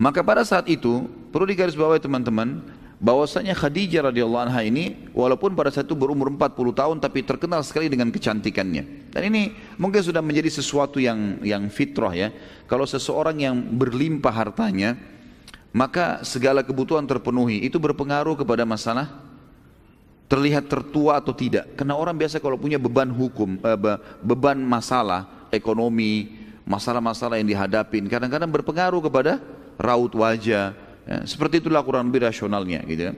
Maka pada saat itu perlu digarisbawahi teman-teman, bahwasanya Khadijah radhiyallahu anha ini walaupun pada saat itu berumur 40 tahun tapi terkenal sekali dengan kecantikannya. Dan ini mungkin sudah menjadi sesuatu yang fitrah ya. Kalau seseorang yang berlimpah hartanya, maka segala kebutuhan terpenuhi, itu berpengaruh kepada masalah terlihat tertua atau tidak. Karena orang biasa kalau punya beban hukum, beban masalah ekonomi, masalah-masalah yang dihadapin, kadang-kadang berpengaruh kepada raut wajah. Ya, seperti itulah kurang lebih rasionalnya gitu ya.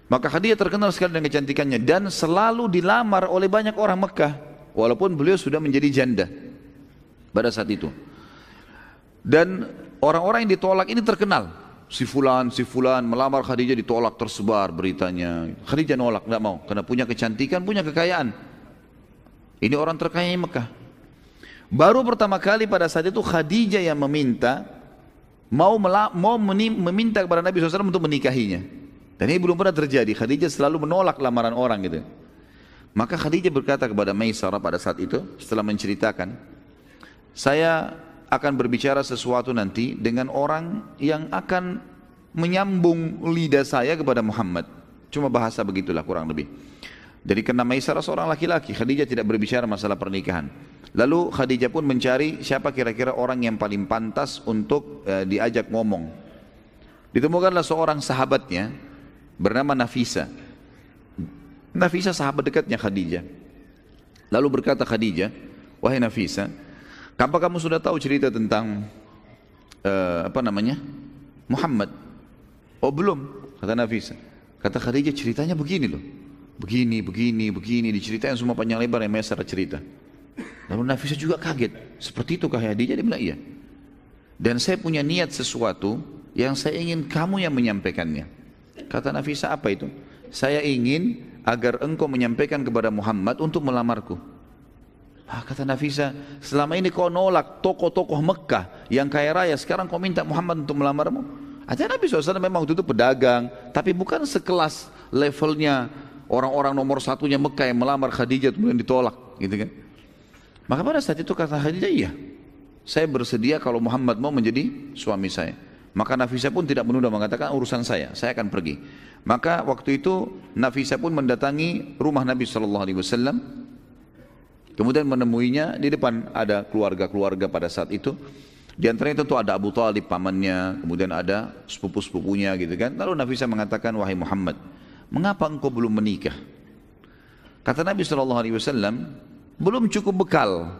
Maka Khadijah terkenal sekali dengan kecantikannya dan selalu dilamar oleh banyak orang Mekah walaupun beliau sudah menjadi janda pada saat itu. Dan orang-orang yang ditolak ini terkenal. Si fulan melamar Khadijah, ditolak, tersebar beritanya. Khadijah nolak, enggak mau karena punya kecantikan, punya kekayaan. Ini orang terkaya di Mekah. Baru pertama kali pada saat itu Khadijah yang meminta meminta kepada Nabi SAW untuk menikahinya. Dan ini belum pernah terjadi. Khadijah selalu menolak lamaran orang gitu. Maka Khadijah berkata kepada Maisarah pada saat itu setelah menceritakan, saya akan berbicara sesuatu nanti dengan orang yang akan menyambung lidah saya kepada Muhammad. Cuma bahasa begitulah kurang lebih. Jadi karena Maisarah seorang laki-laki, Khadijah tidak berbicara masalah pernikahan. Lalu Khadijah pun mencari siapa kira-kira orang yang paling pantas untuk diajak ngomong. Ditemukanlah seorang sahabatnya bernama Nafisa. Nafisa sahabat dekatnya Khadijah. Lalu berkata Khadijah, wahai Nafisa, apa kamu sudah tahu cerita tentang Muhammad? Oh belum, kata Nafisa. Kata Khadijah, ceritanya begini loh. Begini, diceritain semua panjang lebar yang Maisarah cerita. Lalu Nafisa juga kaget, seperti itu kah Khadijah? Dia bilang iya. Dan saya punya niat sesuatu yang saya ingin kamu yang menyampaikannya. Kata Nafisa, apa itu? Saya ingin agar engkau menyampaikan kepada Muhammad untuk melamarku. Kata Nafisa, selama ini kau nolak tokoh-tokoh Mekah yang kaya raya, sekarang kau minta Muhammad untuk melamarmu? Artinya Nabi SAW memang waktu itu pedagang, tapi bukan sekelas levelnya orang-orang nomor satunya Mekah yang melamar Khadijah kemudian ditolak, gitu kan? Maka pada saat itu kata Khadijah, iya, saya bersedia kalau Muhammad mau menjadi suami saya. Maka Nafisa pun tidak menunda, mengatakan urusan saya akan pergi. Maka waktu itu Nafisa pun mendatangi rumah Nabi SAW, kemudian menemuinya di depan ada keluarga-keluarga pada saat itu. Di antaranya tentu ada Abu Talib pamannya, kemudian ada sepupu-sepupunya gitu kan. Lalu Nafisa mengatakan, wahai Muhammad, mengapa engkau belum menikah? Kata Nabi SAW, belum cukup bekal.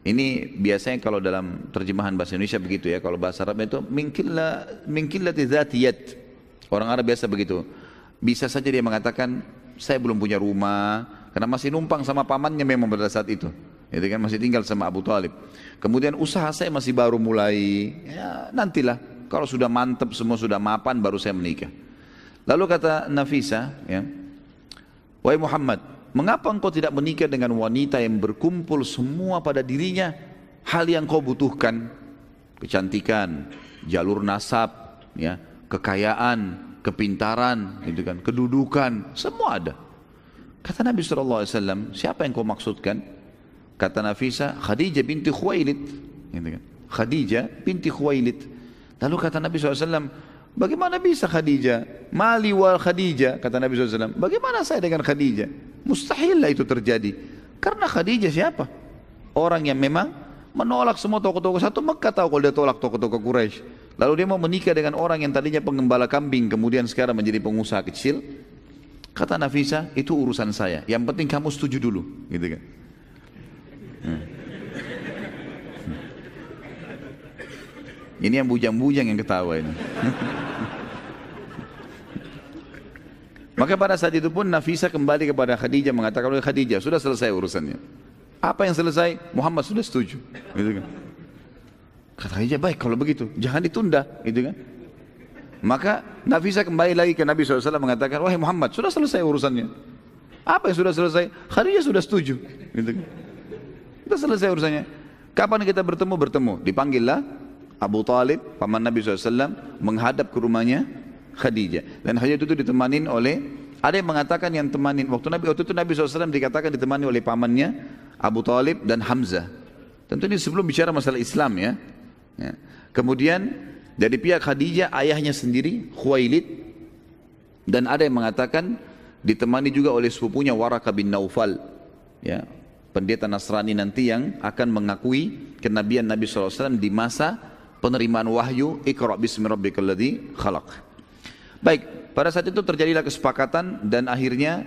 Ini biasanya kalau dalam terjemahan bahasa Indonesia begitu ya. Kalau bahasa Arab itu minkillati dzatiyat. Orang Arab biasa begitu. Bisa saja dia mengatakan, saya belum punya rumah, karena masih numpang sama pamannya memang pada saat itu. Itu kan masih tinggal sama Abu Talib. Kemudian usaha saya masih baru mulai. Ya nantilah. Kalau sudah mantap semua sudah mapan baru saya menikah. Lalu kata Nafisa, ya, wahai Muhammad, mengapa engkau tidak menikah dengan wanita yang berkumpul semua pada dirinya hal yang kau butuhkan? Kecantikan, jalur nasab, ya, kekayaan, kepintaran, gitu kan, kedudukan, semua ada. Kata Nabi SAW, siapa yang kau maksudkan? Kata Nafisa, Khadijah binti Khuwailid, gitu kan, Khadijah binti Khuwailid. Lalu kata Nabi SAW, bagaimana bisa Khadijah? Mali wal Khadijah, kata Nabi SAW. Bagaimana saya dengan Khadijah? Mustahil lah itu terjadi. Karena Khadijah siapa? Orang yang memang menolak semua tokoh-tokoh satu Mekah, tahu kalau dia tolak tokoh-tokoh Quraisy. Lalu dia mau menikah dengan orang yang tadinya penggembala kambing, kemudian sekarang menjadi pengusaha kecil. Kata Nafisa, itu urusan saya. Yang penting kamu setuju dulu, gitu kan? Ini yang bujang-bujang yang ketawa ini. Maka pada saat itu pun Nafisa kembali kepada Khadijah mengatakan, Khadijah sudah selesai urusannya. Apa yang selesai? Muhammad sudah setuju, gitu kan? Kata Khadijah, baik kalau begitu, jangan ditunda, gitu kan? Maka Nafisa kembali lagi ke Nabi SAW mengatakan, wahai Muhammad, sudah selesai urusannya. Apa yang sudah selesai? Khadijah sudah setuju, gitu kan? Sudah selesai urusannya. Kapan kita bertemu? Bertemu. Dipanggillah Abu Talib, paman Nabi SAW, menghadap ke rumahnya Khadijah. Dan Khadijah itu ditemanin oleh, ada yang mengatakan yang temanin, waktu itu Nabi SAW dikatakan ditemani oleh pamannya Abu Talib dan Hamzah. Tentu ini sebelum bicara masalah Islam ya. Kemudian dari pihak Khadijah ayahnya sendiri Khuwailid, dan ada yang mengatakan ditemani juga oleh sepupunya Waraqah bin Naufal, ya, pendeta Nasrani nanti yang akan mengakui kenabian Nabi SAW di masa penerimaan wahyu Iqra' bismi rabbikal ladzi khalaq. Baik, pada saat itu terjadilah kesepakatan dan akhirnya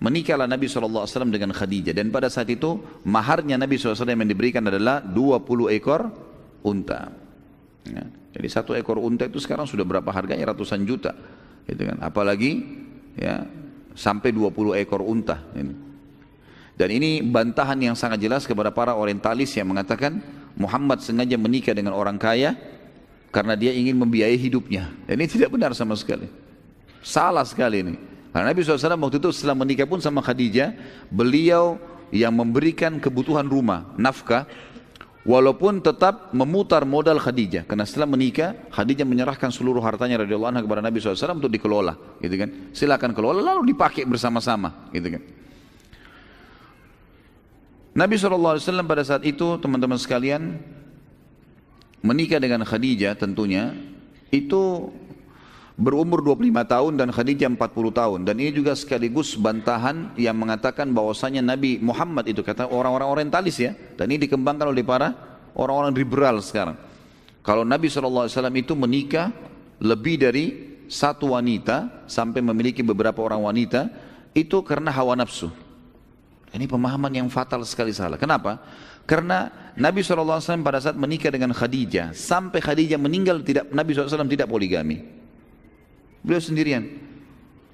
menikahlah Nabi SAW dengan Khadijah. Dan pada saat itu maharnya Nabi SAW yang diberikan adalah 20 ekor unta, ya. Jadi 1 ekor unta itu sekarang sudah berapa harganya, ratusan juta gitu kan. Apalagi ya sampai 20 ekor unta ini. Dan ini bantahan yang sangat jelas kepada para orientalis yang mengatakan Muhammad sengaja menikah dengan orang kaya karena dia ingin membiayai hidupnya. Dan ini tidak benar sama sekali. Salah sekali ini. Karena Nabi SAW waktu itu setelah menikah pun sama Khadijah, beliau yang memberikan kebutuhan rumah, nafkah, walaupun tetap memutar modal Khadijah. Karena setelah menikah, Khadijah menyerahkan seluruh hartanya radhiyallahu anha kepada Nabi SAW untuk dikelola, gitu kan. Silakan kelola lalu dipakai bersama-sama, gitu kan. Nabi SAW pada saat itu, teman-teman sekalian, menikah dengan Khadijah tentunya, itu berumur 25 tahun dan Khadijah 40 tahun. Dan ini juga sekaligus bantahan yang mengatakan bahwasanya Nabi Muhammad itu, kata orang-orang orientalis ya, dan ini dikembangkan oleh para orang-orang liberal sekarang. Kalau Nabi SAW itu menikah lebih dari satu wanita, sampai memiliki beberapa orang wanita, itu karena hawa nafsu. Ini pemahaman yang fatal sekali salah. Kenapa? Karena Nabi SAW pada saat menikah dengan Khadijah, sampai Khadijah meninggal, Nabi SAW tidak poligami. Beliau sendirian.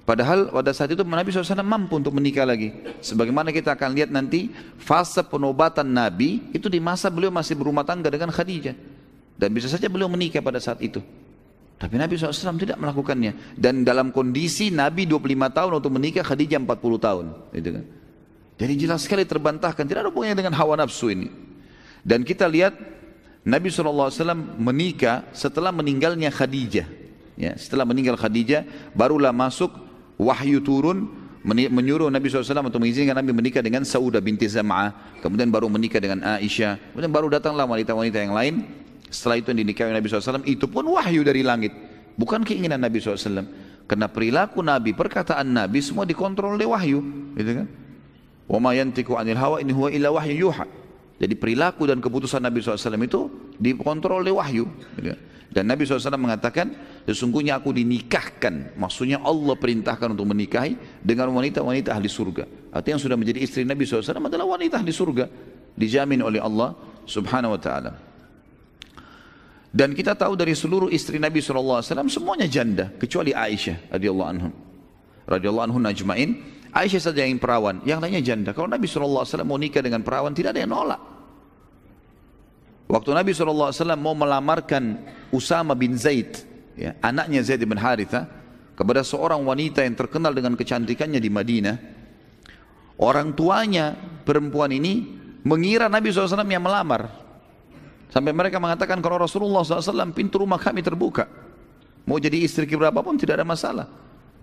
Padahal pada saat itu Nabi SAW mampu untuk menikah lagi. Sebagaimana kita akan lihat nanti, fase penobatan Nabi itu di masa beliau masih berumah tangga dengan Khadijah. Dan bisa saja beliau menikah pada saat itu. Tapi Nabi SAW tidak melakukannya. Dan dalam kondisi Nabi 25 tahun untuk menikah, Khadijah 40 tahun. Gitu kan. Jadi jelas sekali terbantahkan, tidak ada hubungannya dengan hawa nafsu ini. Dan kita lihat Nabi SAW menikah setelah meninggalnya Khadijah. Ya, setelah meninggal Khadijah, barulah masuk wahyu turun menyuruh Nabi SAW untuk mengizinkan Nabi menikah dengan Saudah binti Zam'ah. Kemudian baru menikah dengan Aisyah. Kemudian baru datanglah wanita-wanita yang lain. Setelah itu yang dinikahi Nabi SAW, itu pun wahyu dari langit. Bukan keinginan Nabi SAW. Karena perilaku Nabi, perkataan Nabi semua dikontrol oleh wahyu. Gitu kan? Wa ma yantiqu 'anil hawa in huwa illa wahyu yuha. Jadi perilaku dan keputusan Nabi SAW itu dikontrol oleh wahyu. Dan Nabi SAW mengatakan, sesungguhnya aku dinikahkan, maksudnya Allah perintahkan untuk menikahi dengan wanita-wanita ahli surga. Artinya yang sudah menjadi istri Nabi SAW adalah wanita ahli surga, dijamin oleh Allah Subhanahu wa ta'ala. Dan kita tahu dari seluruh istri Nabi SAW semuanya janda, kecuali Aisyah radhiyallahu anhu najma'in. Aisyah saja yang perawan, yang lainnya janda. Kalau Nabi SAW mau nikah dengan perawan, tidak ada yang nolak. Waktu Nabi SAW mau melamarkan Usama bin Zaid, ya, anaknya Zaid bin Haritha, kepada seorang wanita yang terkenal dengan kecantikannya di Madinah, orang tuanya perempuan ini mengira Nabi SAW yang melamar. Sampai mereka mengatakan, kalau Rasulullah SAW pintu rumah kami terbuka, mau jadi istri keberapa pun tidak ada masalah.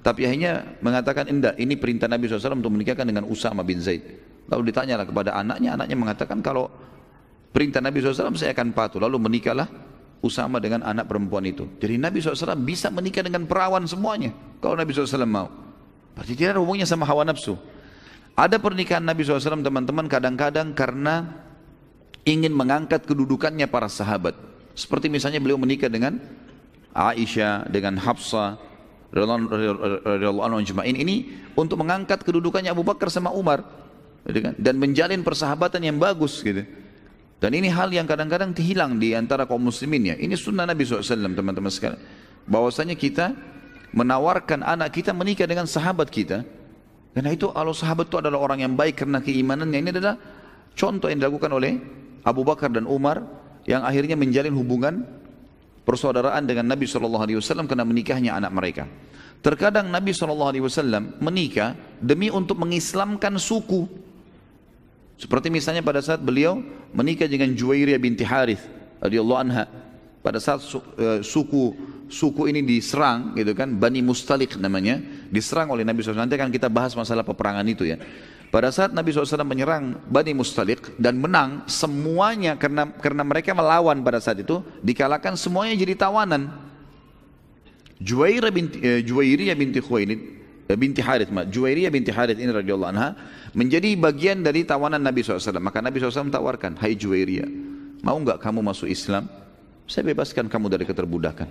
Tapi akhirnya mengatakan, enggak, ini perintah Nabi SAW untuk menikahkan dengan Usama bin Zaid. Lalu ditanyalah kepada anaknya, anaknya mengatakan, kalau perintah Nabi SAW saya akan patuh. Lalu menikahlah Usama dengan anak perempuan itu. Jadi Nabi SAW bisa menikah dengan perawan semuanya, kalau Nabi SAW mau. Berarti tidak ada hubungannya sama hawa nafsu. Ada pernikahan Nabi SAW teman-teman kadang-kadang karena ingin mengangkat kedudukannya para sahabat. Seperti misalnya beliau menikah dengan Aisyah, dengan Hafsah radhiyallahu anhu ajma'in, ini untuk mengangkat kedudukannya Abu Bakar sama Umar, gitu kan? Dan menjalin persahabatan yang bagus gitu. Dan ini hal yang kadang-kadang hilang di antara kaum muslimin ya. Ini sunnah Nabi SAW teman-teman sekalian. Bahwasanya kita menawarkan anak kita menikah dengan sahabat kita. Karena itu kalau sahabat itu adalah orang yang baik karena keimanannya, ini adalah contoh yang dilakukan oleh Abu Bakar dan Umar yang akhirnya menjalin hubungan persaudaraan dengan Nabi SAW karena menikahnya anak mereka. Terkadang Nabi SAW menikah demi untuk mengislamkan suku. Seperti misalnya pada saat beliau menikah dengan Juwairiyah binti Harith radhiyallahu anha. Pada saat suku ini diserang, gitu kan, Bani Mustalik namanya, diserang oleh Nabi SAW. Nanti akan kita bahas masalah peperangan itu ya. Pada saat Nabi SAW menyerang Bani Mustaliq dan menang semuanya, karena mereka melawan pada saat itu, dikalahkan semuanya jadi tawanan. Juwairiyah binti Khuwailid binti Harith, Juwairiyah binti Harith ini radhiyallahu anha menjadi bagian dari tawanan Nabi SAW. Maka Nabi SAW tawarkan, hai Juwairiyah, mau enggak kamu masuk Islam? Saya bebaskan kamu dari keterbudakan.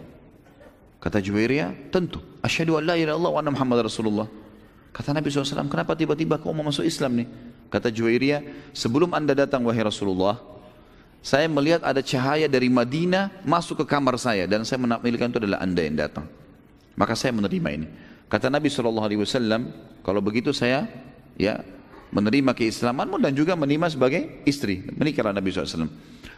Kata Juwairiyah, tentu. Asyhadu an la ilaha illallah wa anna Muhammad Rasulullah. Kata Nabi SAW, kenapa tiba-tiba kau mau masuk Islam nih? Kata Juwairiyah, sebelum anda datang wahai Rasulullah, saya melihat ada cahaya dari Madinah masuk ke kamar saya, dan saya menamilkan itu adalah anda yang datang. Maka saya menerima ini. Kata Nabi SAW, kalau begitu saya menerima keislamanmu dan juga menerima sebagai istri. Menikahlah Nabi SAW.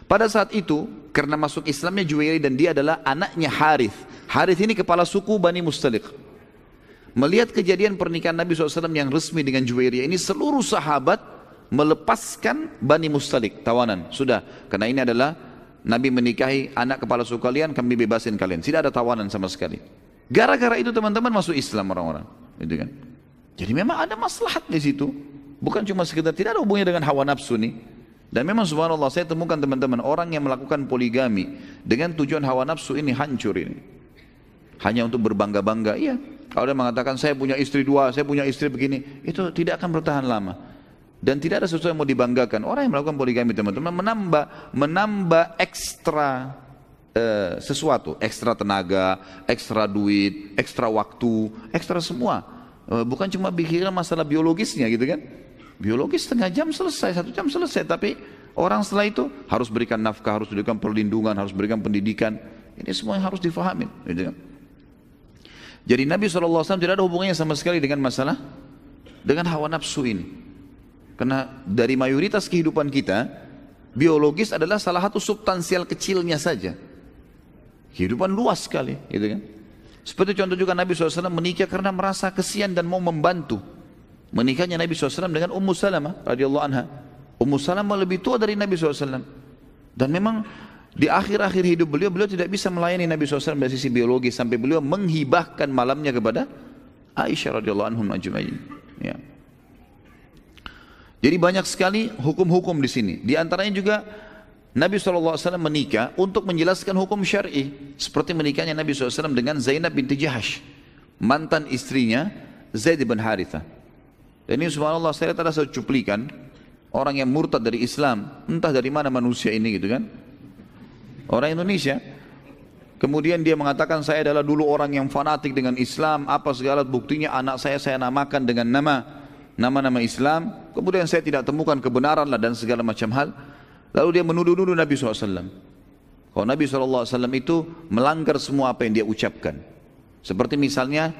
Pada saat itu, karena masuk Islamnya Juwairiyah dan dia adalah anaknya Harith. Harith ini kepala suku Bani Mustaliq. Melihat kejadian pernikahan Nabi SAW yang resmi dengan Juwairiyah ini, seluruh sahabat melepaskan Bani Mustaliq, tawanan. Sudah, karena ini adalah Nabi menikahi anak kepala suku kalian, kami bebasin kalian. Tidak ada tawanan sama sekali. Gara-gara itu teman-teman masuk Islam orang-orang, gitu kan? Jadi memang ada maslahat di situ. Bukan cuma sekedar, tidak ada hubungannya dengan hawa nafsu nih. Dan memang subhanallah saya temukan teman-teman, orang yang melakukan poligami dengan tujuan hawa nafsu ini hancur ini. Hanya untuk berbangga-bangga, iya. Kalau dia mengatakan saya punya istri dua, saya punya istri begini, itu tidak akan bertahan lama. Dan tidak ada sesuatu yang mau dibanggakan. Orang yang melakukan poligami teman-teman menambah ekstra sesuatu, ekstra tenaga, ekstra duit, ekstra waktu, ekstra semua. Bukan cuma pikiran masalah biologisnya gitu kan. Biologis setengah jam selesai, 1 jam selesai. Tapi orang setelah itu harus berikan nafkah, harus berikan perlindungan, harus berikan pendidikan. Ini semua yang harus difahami gitu kan. Jadi Nabi SAW tidak ada hubungannya sama sekali dengan masalah, dengan hawa nafsu ini. Karena dari mayoritas kehidupan kita, biologis adalah salah satu substansial kecilnya saja. Kehidupan luas sekali, gitu kan. Seperti contoh juga Nabi SAW menikah karena merasa kesian dan mau membantu. Menikahnya Nabi SAW dengan Ummu Salamah radhiyallahu anha. Ummu Salamah lebih tua dari Nabi SAW. Dan memang di akhir-akhir hidup beliau tidak bisa melayani Nabi SAW dari sisi biologis, sampai beliau menghibahkan malamnya kepada Aisyah radhiyallahu anhum ajma'in. Ya. Jadi banyak sekali hukum-hukum di sini. Di antaranya juga Nabi SAW menikah untuk menjelaskan hukum syar'i, seperti menikahnya Nabi SAW dengan Zainab binti Jahash, mantan istrinya Zaid bin Harithah. Dan ini subhanallah, saya lihat ada satu cuplikan orang yang murtad dari Islam, entah dari mana manusia ini gitu kan. Orang Indonesia, kemudian dia mengatakan saya adalah dulu orang yang fanatik dengan Islam, apa segala buktinya anak saya namakan dengan nama-nama Islam, kemudian saya tidak temukan kebenaran lah dan segala macam hal. Lalu dia menuduh-nuduh Nabi SAW. Kalau Nabi SAW itu melanggar semua apa yang dia ucapkan. Seperti misalnya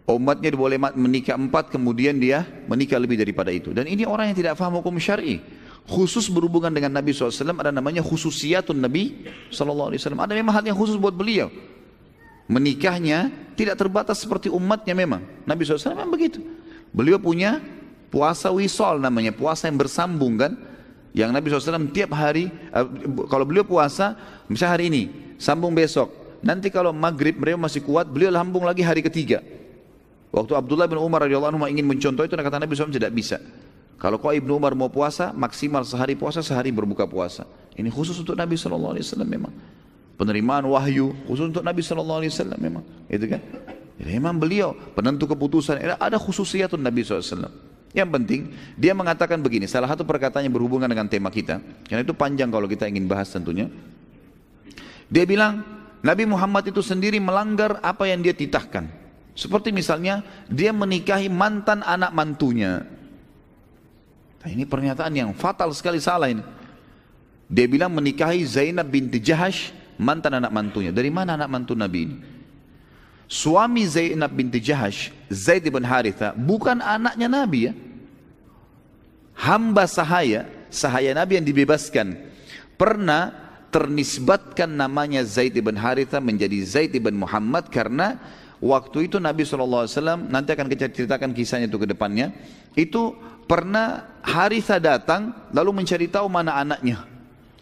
umatnya boleh menikah 4, kemudian dia menikah lebih daripada itu. Dan ini orang yang tidak faham hukum syar'i. Khusus berhubungan dengan Nabi SAW ada namanya khususiyatun Nabi SAW. Ada memang hal yang khusus buat beliau. Menikahnya tidak terbatas seperti umatnya memang. Nabi SAW memang begitu. Beliau punya puasa wisol namanya, puasa yang bersambung kan. Yang Nabi SAW tiap hari, kalau beliau puasa, misalnya hari ini, sambung besok. Nanti kalau maghrib beliau masih kuat, beliau sambung lagi hari ketiga. Waktu Abdullah bin Umar radhiyallahu anhu ingin mencontoh itu, kata Nabi SAW tidak bisa. Kalau kau Ibnu Umar mau puasa, maksimal sehari puasa, sehari berbuka puasa. Ini khusus untuk Nabi SAW memang. Penerimaan wahyu khusus untuk Nabi SAW memang. Itu kan? Jadi memang beliau penentu keputusan. Ada khususiyatun Nabi SAW. Yang penting dia mengatakan begini. Salah satu perkataan yang berhubungan dengan tema kita. Karena itu panjang kalau kita ingin bahas tentunya. Dia bilang Nabi Muhammad itu sendiri melanggar apa yang dia titahkan. Seperti misalnya dia menikahi mantan anak mantunya. Nah, ini pernyataan yang fatal sekali, salah ini. Dia bilang menikahi Zainab binti Jahash, mantan anak mantunya. Dari mana anak mantu Nabi ini? Suami Zainab binti Jahash, Zaid bin Harithah, bukan anaknya Nabi ya. Hamba sahaya Nabi yang dibebaskan. Pernah ternisbatkan namanya Zaid bin Harithah menjadi Zaid bin Muhammad karena waktu itu Nabi SAW, nanti akan kita ceritakan kisahnya itu ke depannya, itu pernah Harithah datang lalu mencari tahu mana anaknya.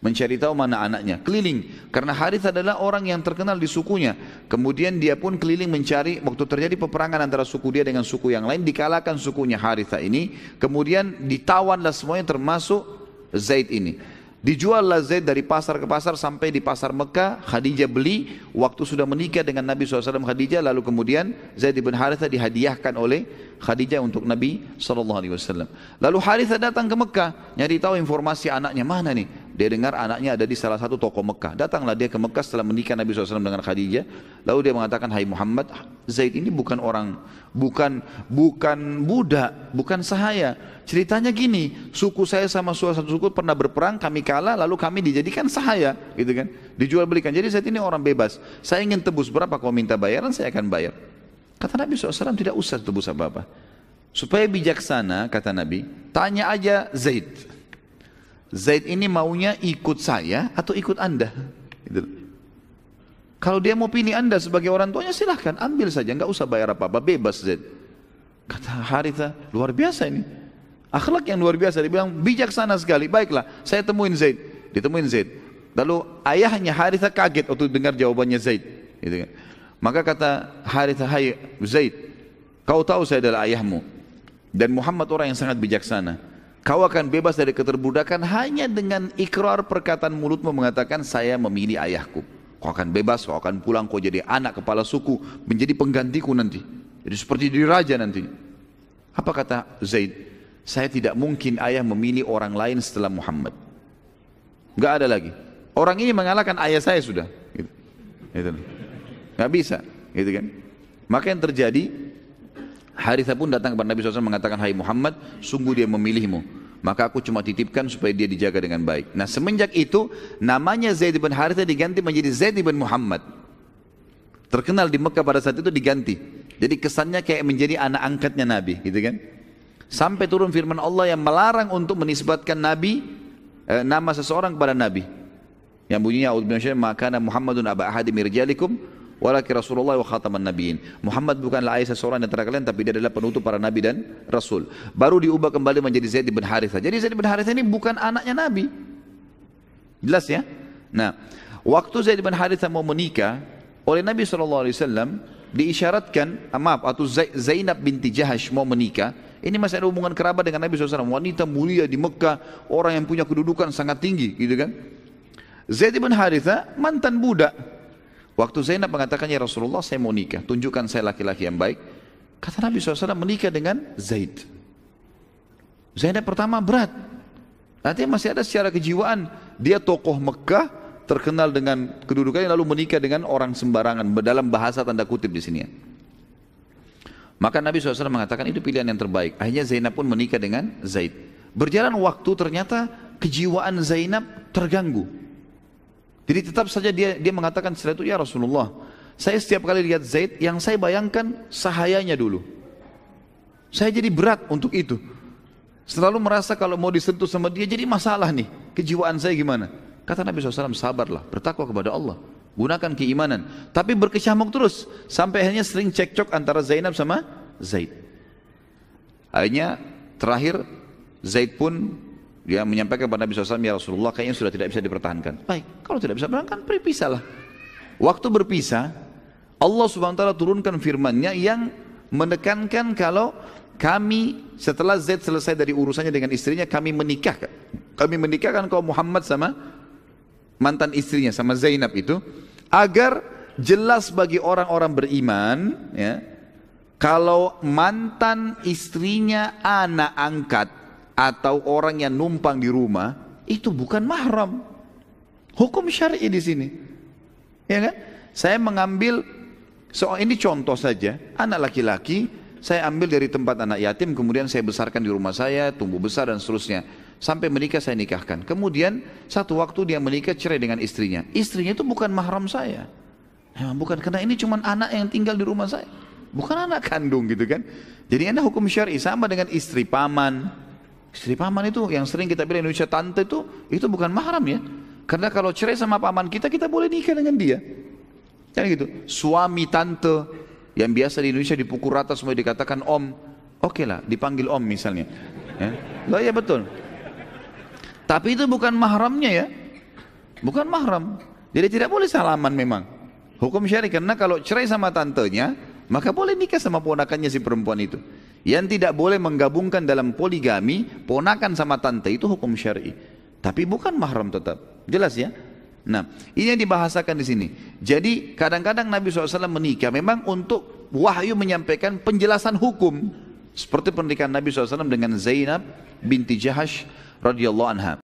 mencari tahu mana anaknya, keliling. Karena Harith adalah orang yang terkenal di sukunya. Kemudian dia pun keliling mencari, waktu terjadi peperangan antara suku dia dengan suku yang lain, dikalahkan sukunya Harithah ini. Kemudian ditawanlah semuanya termasuk Zaid ini. Dijuallah Zaid dari pasar ke pasar sampai di pasar Mekah. Khadijah beli, waktu sudah menikah dengan Nabi SAW Khadijah, lalu kemudian Zaid bin Harithah dihadiahkan oleh Khadijah untuk Nabi SAW. Lalu Harithah datang ke Mekah, nyari tahu informasi anaknya mana nih. Dia dengar anaknya ada di salah satu toko Mekah. Datanglah dia ke Mekah setelah menikah Nabi SAW dengan Khadijah. Lalu dia mengatakan, hai Muhammad, Zaid ini bukan orang, bukan budak, bukan sahaya. Ceritanya gini, suku saya sama satu suku pernah berperang, kami kalah, lalu kami dijadikan sahaya, gitu kan? Dijual belikan. Jadi Zaid ini orang bebas. Saya ingin tebus, berapa kau minta bayaran, saya akan bayar. Kata Nabi SAW, tidak usah tebus apa-apa. Supaya bijaksana, kata Nabi, tanya aja Zaid. Zaid ini maunya ikut saya atau ikut anda? Gitu. Kalau dia mau pilih anda sebagai orang tuanya, silahkan, ambil saja, nggak usah bayar apa-apa, bebas Zaid. Kata Harithah, luar biasa ini. Akhlak yang luar biasa, dia bilang bijaksana sekali. Baiklah, saya temuin Zaid. Ditemuin Zaid. Lalu ayahnya Harithah kaget waktu dengar jawabannya Zaid. Gitu kan. Maka kata Harithah, hai Zaid, kau tahu saya adalah ayahmu. Dan Muhammad orang yang sangat bijaksana. Kau akan bebas dari keterbudakan hanya dengan ikrar perkataan mulutmu mengatakan saya memilih ayahku. Kau akan bebas, kau akan pulang, kau jadi anak kepala suku, menjadi penggantiku nanti. Jadi seperti diri raja nanti. Apa kata Zaid? Saya tidak mungkin ayah memilih orang lain setelah Muhammad. Gak ada lagi. Orang ini mengalahkan ayah saya sudah. Gitu. Gak bisa, gitu kan? Maka yang terjadi, Harithah pun datang kepada Nabi SAW mengatakan, hai Muhammad, sungguh dia memilihmu. Maka aku cuma titipkan supaya dia dijaga dengan baik. Nah semenjak itu, namanya Zaid bin Harithah diganti menjadi Zaid bin Muhammad. Terkenal di Mekah pada saat itu diganti. Jadi kesannya kayak menjadi anak angkatnya Nabi, gitu kan? Sampai turun firman Allah yang melarang untuk menisbatkan Nabi, nama seseorang kepada Nabi. Yang bunyinya, maka Muhammadun aba ahadi mirjalikum walaki Rasulullah wa khataman nabiyyin. Muhammad bukanlah ayah seseorang di antara kalian, tapi dia adalah penutup para nabi dan rasul. Baru diubah kembali menjadi Zaid bin Harithah. Jadi Zaid bin Harithah ini bukan anaknya Nabi. Jelas ya? Nah, waktu Zaid bin Harithah mau menikah oleh Nabi SAW diisyaratkan, atau Zainab binti Jahash mau menikah. Ini masih ada hubungan kerabat dengan Nabi SAW. Wanita mulia di Mekah, orang yang punya kedudukan sangat tinggi, gitu kan? Zaid bin Harithah mantan budak. Waktu Zainab mengatakan, ya Rasulullah saya mau nikah, tunjukkan saya laki-laki yang baik. Kata Nabi SAW, menikah dengan Zaid. Zainab pertama berat. Artinya masih ada secara kejiwaan. Dia tokoh Mekah, terkenal dengan kedudukannya, lalu menikah dengan orang sembarangan. Dalam bahasa tanda kutip di sini ya. Maka Nabi SAW mengatakan itu pilihan yang terbaik. Akhirnya Zainab pun menikah dengan Zaid. Berjalan waktu ternyata kejiwaan Zainab terganggu. Jadi tetap saja dia mengatakan setelah itu, ya Rasulullah, saya setiap kali lihat Zaid, yang saya bayangkan sahayanya dulu. Saya jadi berat untuk itu. Selalu merasa kalau mau disentuh sama dia jadi masalah nih. Kejiwaan saya gimana? Kata Nabi SAW, sabarlah, bertakwa kepada Allah. Gunakan keimanan, tapi berkecamuk terus sampai akhirnya sering cekcok antara Zainab sama Zaid. Akhirnya terakhir Zaid pun dia menyampaikan kepada Nabi SAW, ya Rasulullah kayaknya sudah tidak bisa dipertahankan. Baik, kalau tidak bisa dipertahankan, berpisahlah. Waktu berpisah, Allah Subhanahu Wa Taala turunkan firman-Nya yang menekankan kalau kami setelah Zaid selesai dari urusannya dengan istrinya, kami menikahkan kaum Muhammad sama mantan istrinya, sama Zainab itu, agar jelas bagi orang-orang beriman ya, kalau mantan istrinya anak angkat atau orang yang numpang di rumah itu bukan mahram. Hukum syar'i di sini. Ya kan? Saya mengambil ini contoh saja, anak laki-laki saya ambil dari tempat anak yatim, kemudian saya besarkan di rumah saya, tumbuh besar dan seterusnya. Sampai menikah saya nikahkan. Kemudian satu waktu dia menikah cerai dengan istrinya. Istrinya itu bukan mahram saya. Memang bukan, karena ini cuma anak yang tinggal di rumah saya. Bukan anak kandung gitu kan. Jadi ada hukum syar'i sama dengan istri paman. Istri paman itu yang sering kita bilang Indonesia tante itu bukan mahram ya. Karena kalau cerai sama paman kita boleh nikah dengan dia. Kan gitu. Suami tante yang biasa di Indonesia dipukul rata semua dikatakan om. Oke lah, dipanggil om misalnya. Ya. Loh ya betul. Tapi itu bukan mahramnya ya. bukan mahram. Jadi tidak boleh salaman memang. Hukum syar'i, karena kalau cerai sama tantenya, maka boleh nikah sama ponakannya si perempuan itu. Yang tidak boleh menggabungkan dalam poligami, ponakan sama tante itu hukum syar'i. Tapi bukan mahram tetap. Jelas ya? Nah, ini yang dibahasakan di sini. Jadi kadang-kadang Nabi SAW menikah memang untuk wahyu menyampaikan penjelasan hukum. Seperti pernikahan Nabi SAW dengan Zainab binti Jahash radhiyallahu anha.